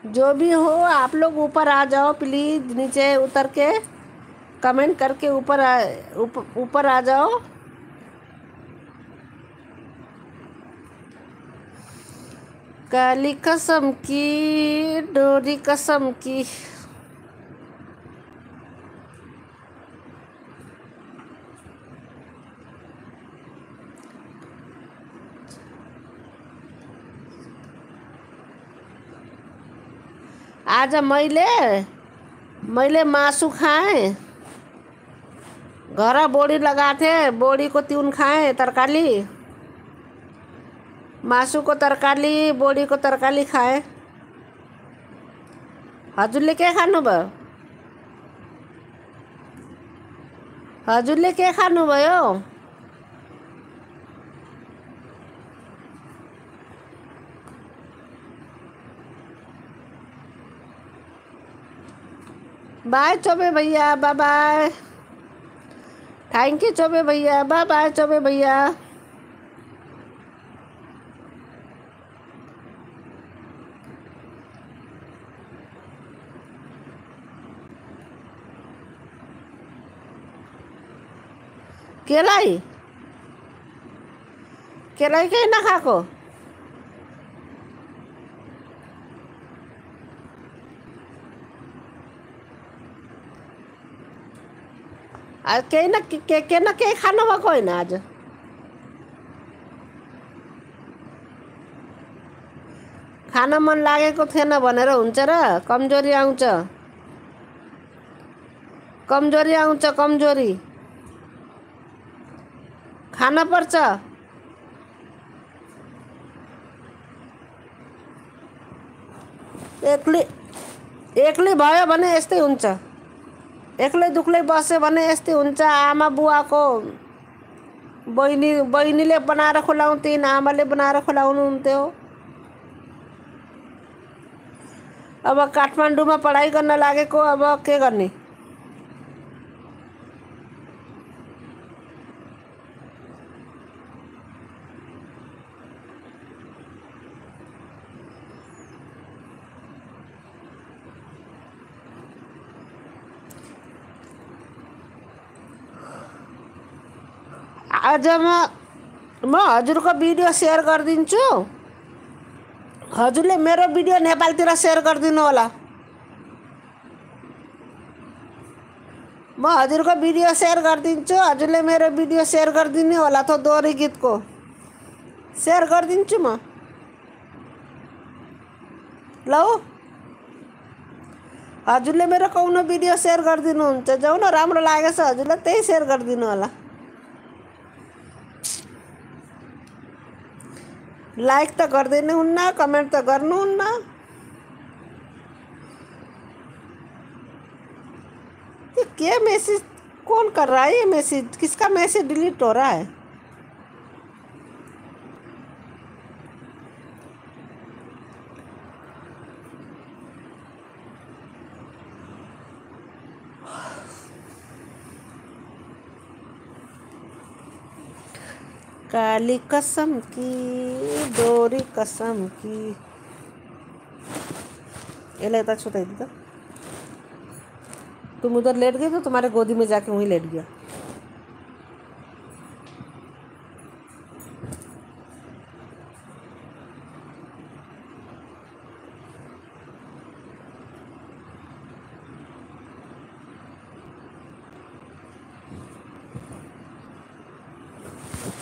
जो भी हो आप लोग ऊपर आ जाओ प्लीज़, नीचे उतर के कमेंट करके ऊपर आ जाओ। काली कसम की डोरी कसम की। आज मैले मासु खाएँ, घर बोडी लगा थे, बोडी को तिउन खाएँ तरकारी, मासु को तरकारी, बोडी को तरकारी खाएँ। हजुरले के खानुभयो? हजुरले के खानुभयो? बाय चौबे भैया, bye bye. Thank you Chaubey भैया, बाय बाय चौबे भैया। केलाई केही नखाएको? केही न केही खानु भएको होइन आज? खान मन लागेको थिएन भनेर हुन्छ र? कमजोरी आउँछ, कमजोरी आउँछ, कमजोरी। खान पर्छ। एक्लै भयो भने यस्तै हुन्छ, एक्लै दुक्लै बस्यो भने यस्तै हुन्छ। आमा बुवाको बहिनीले बनाएर खुलाउँथिन्, आमाले बनाएर खुलाउनुहुन्थ्यो। अब काठमाडौँमा पढाइ गर्न लागेको, अब के गर्ने? आज म हजुरको भिडियो सेयर गरिदिन्छु। हजुरले मेरो भिडियो नेपालतिर सेयर गरिदिनु होला। म हजुरको भिडियो सेयर गरिदिन्छु, हजुरले मेरो भिडियो सेयर गरिदिनु होला। त दोहोरी गीतको सेयर गरिदिन्छु म। ल हजुरले मेरो कौनो भिडियो सेयर गरिदिनुहुन्छ, जाउन राम्रो लागेछ हजुरलाई त्यही सेयर गरिदिनु होला। लाइक त गर्दैन हुन्न, कमेंट त गर्नुहुन्न। ये क्या मैसेज, कौन कर रहा है ये मैसेज? किसका मैसेज डिलीट हो रहा है? काली कसम की डोरी कसम की। ये तक सुताई दी। तुम उधर लेट गई तो तुम्हारे गोदी में जाके वहीं लेट गया।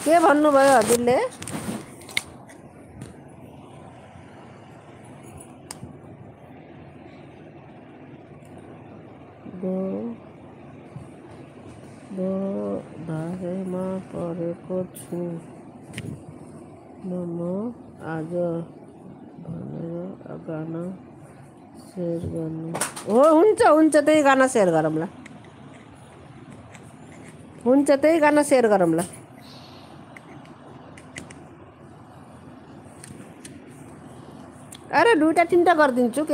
के भन्नुभयो हजुरले? धारेमा परेको छु म आज भनेर गाना सेयर गर्नु हो। हुन्छ त्यही गाना सेयर गरौँला। हुन्छ त्यही गाना सेयर गरौँला। अरे 2टा 3टा गरिदिन्छु।